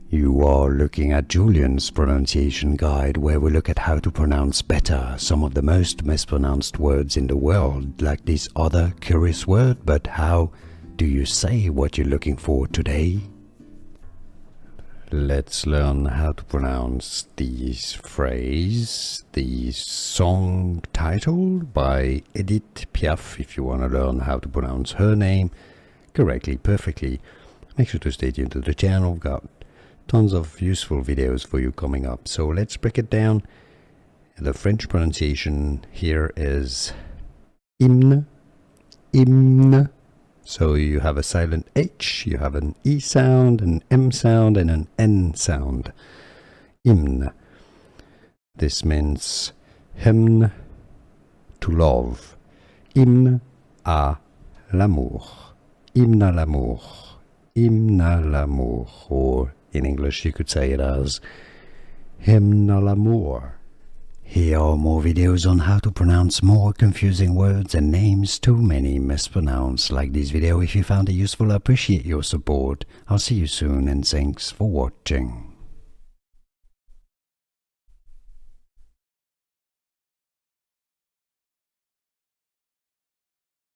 You are looking at Julian's pronunciation guide, where we look at how to pronounce better some of the most mispronounced words in the world, like this other curious word. But how do you say what you're looking for today? Let's learn how to pronounce this phrase, the song title by Edith Piaf. If you want to learn how to pronounce her name correctly, perfectly, make sure to stay tuned to the channel. We've got tons of useful videos for you coming up. So let's break it down. The French pronunciation here is hymne, hymne. So you have a silent H, you have an E sound, an M sound, and an N sound. Hymne. This means hymn, to love. Hymne à l'amour. Hymne à l'amour. Hymne à l'amour. Or in English you could say it as hymne à l'amour. Here are more videos on how to pronounce more confusing words and names too many mispronounced. Like this video if you found it useful. I appreciate your support. I'll see you soon and thanks for watching.